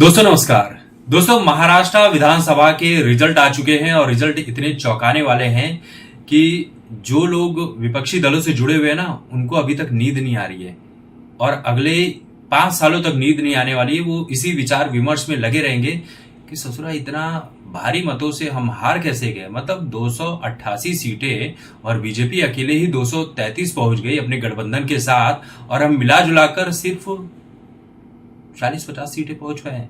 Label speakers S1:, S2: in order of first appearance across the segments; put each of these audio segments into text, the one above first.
S1: दोस्तों नमस्कार। दोस्तों महाराष्ट्र विधानसभा के रिजल्ट आ चुके हैं और रिजल्ट इतने चौंकाने वाले हैं कि जो लोग विपक्षी दलों से जुड़े हुए हैं ना उनको अभी तक नींद नहीं आ रही है और अगले 5 सालों तक नींद नहीं आने वाली है। वो इसी विचार विमर्श में लगे रहेंगे कि ससुरा इतना भारी मतों से हम हार कैसे गए। मतलब 288 सीटें और बीजेपी अकेले ही 233 पहुंच गई अपने गठबंधन के साथ और हम मिला जुलाकर सिर्फ 40-50 सीटें पहुंच गए हैं।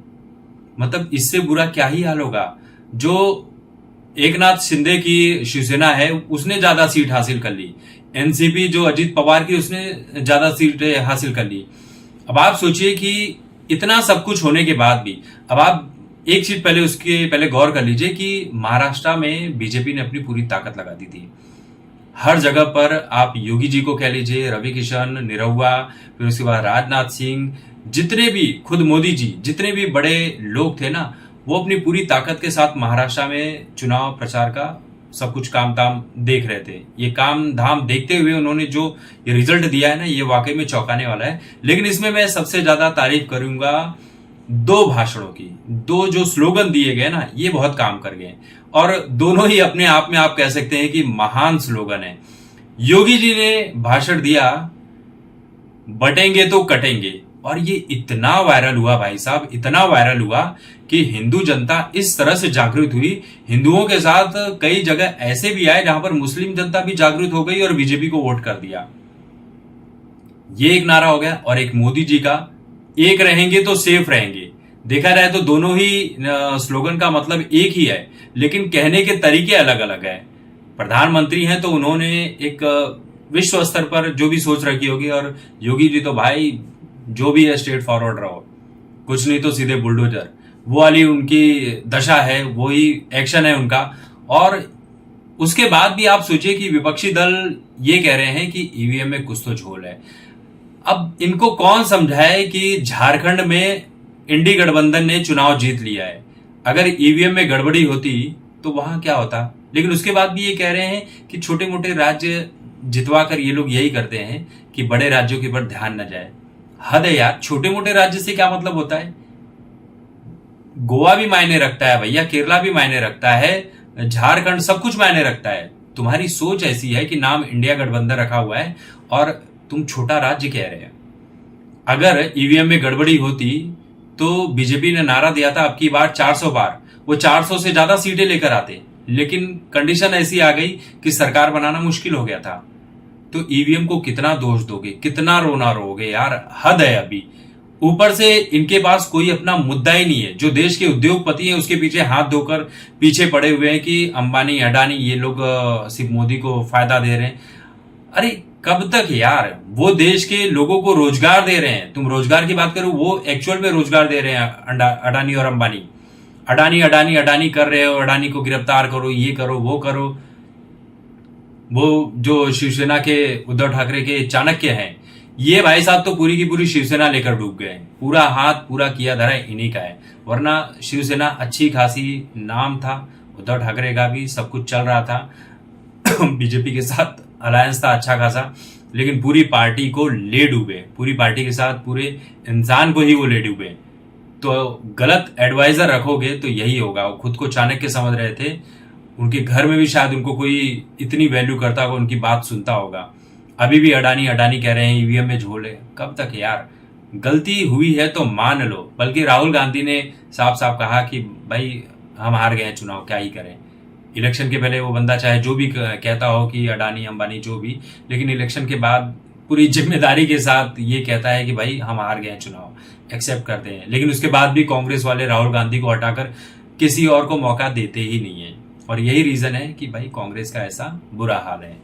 S1: मतलब इससे बुरा क्या ही हाल होगा। जो एकनाथ शिंदे की शिवसेना है उसने ज्यादा सीट हासिल कर ली, एनसीपी जो अजीत पवार की उसने ज्यादा सीटें हासिल कर ली। अब आप सोचिए कि इतना सब कुछ होने के बाद भी अब आप एक सीट पहले उसके पहले गौर कर लीजिए कि महाराष्ट्र में बीजेपी ने अपनी पूरी ताकत लगा दी थी। हर जगह पर आप योगी जी को कह लीजिए, रवि किशन, निरहुआ, फिर उसके बाद राजनाथ सिंह, जितने भी खुद मोदी जी, जितने भी बड़े लोग थे ना वो अपनी पूरी ताकत के साथ महाराष्ट्र में चुनाव प्रचार का सब कुछ काम धाम देख रहे थे। ये काम धाम देखते हुए उन्होंने जो ये रिजल्ट दिया है ना ये वाकई में चौंकाने वाला है। लेकिन इसमें मैं सबसे ज्यादा तारीफ करूंगा दो भाषणों की। दो जो स्लोगन दिए गए ना ये बहुत काम कर गए और दोनों ही अपने आप में आप कह सकते हैं कि महान स्लोगन है। योगी जी ने भाषण दिया, बटेंगे तो कटेंगे, और ये इतना वायरल हुआ भाई साहब, इतना वायरल हुआ कि हिंदू जनता इस तरह से जागृत हुई। हिंदुओं के साथ कई जगह ऐसे भी आए जहां पर मुस्लिम जनता भी जागृत हो गई और बीजेपी को वोट कर दिया। ये एक नारा हो गया। और एक मोदी जी का, एक रहेंगे तो सेफ रहेंगे। देखा जाए तो दोनों ही स्लोगन का मतलब एक ही है लेकिन कहने के तरीके अलग अलग है। प्रधानमंत्री हैं तो उन्होंने एक विश्व स्तर पर जो भी सोच रखी होगी, और योगी जी तो भाई जो भी है स्ट्रेट फॉरवर्ड रहो, कुछ नहीं तो सीधे बुलडोजर, वो वाली उनकी दशा है, वही एक्शन है उनका। और उसके बाद भी आप सोचिए कि विपक्षी दल ये कह रहे हैं कि ईवीएम में कुछ तो झोल है। अब इनको कौन समझाए कि झारखंड में इंडी गठबंधन ने चुनाव जीत लिया है, अगर ईवीएम में गड़बड़ी होती तो वहां क्या होता। लेकिन उसके बाद भी ये कह रहे हैं कि छोटे मोटे राज्य जितवा कर ये लोग यही करते हैं कि बड़े राज्यों के ऊपर ध्यान न जाए। हद है यार, छोटे मोटे राज्य से क्या मतलब होता है। गोवा भी मायने रखता है भैया, केरला भी मायने रखता है, झारखंड, सब कुछ मायने रखता है। तुम्हारी सोच ऐसी है कि नाम इंडिया गठबंधन रखा हुआ है और तुम छोटा राज्य कह रहे हैं। अगर ईवीएम में गड़बड़ी होती तो बीजेपी ने नारा दिया था अब की बार 400 बार, वो 400 से ज्यादा सीटें लेकर आते। लेकिन कंडीशन ऐसी आ गई कि सरकार बनाना मुश्किल हो गया था। तो ईवीएम को कितना दोष दोगे, कितना रोना रोगे यार, हद है अभी। ऊपर से इनके पास कोई अपना मुद्दा ही नहीं है। जो देश के उद्योगपति हैं उसके पीछे हाथ धोकर पीछे पड़े हुए हैं कि अंबानी, अडानी ये लोग सिर्फ मोदी को फायदा दे रहे हैं। अरे कब तक यार, वो देश के लोगों को रोजगार दे रहे हैं। तुम रोजगार की बात करो, वो एक्चुअल में रोजगार दे रहे हैं अडानी और अंबानी। अडानी अडानी अडानी कर रहे हो, अडानी को गिरफ्तार करो, ये करो, वो करो। वो जो शिवसेना के उद्धव ठाकरे के चाणक्य हैं, ये भाई साहब तो पूरी की पूरी शिवसेना लेकर डूब गए। पूरा हाथ पूरा किया धरा इन्हीं का है। वरना शिवसेना अच्छी खासी नाम था, उद्धव ठाकरे का भी सब कुछ चल रहा था बीजेपी के साथ अलायंस था अच्छा खासा, लेकिन पूरी पार्टी को ले डूबे। पूरी पार्टी के साथ पूरे इंसान को ही वो ले डूबे। तो गलत एडवाइजर रखोगे तो यही होगा। वो खुद को चाणक्य समझ रहे थे, उनके घर में भी शायद उनको कोई इतनी वैल्यू करता होगा, उनकी बात सुनता होगा। अभी भी अडानी अडानी कह रहे हैं, ईवीएम में झोल है। कब तक यार, गलती हुई है तो मान लो। बल्कि राहुल गांधी ने साफ साफ कहा कि भाई हम हार गए हैं चुनाव, क्या ही करें। इलेक्शन के पहले वो बंदा चाहे जो भी कहता हो कि अडानी अंबानी जो भी, लेकिन इलेक्शन के बाद पूरी जिम्मेदारी के साथ ये कहता है कि भाई हम हार गए हैं चुनाव, एक्सेप्ट करते हैं। लेकिन उसके बाद भी कांग्रेस वाले राहुल गांधी को हटाकर किसी और को मौका देते ही नहीं है। और यही रीजन है कि भाई कांग्रेस का ऐसा बुरा हाल है।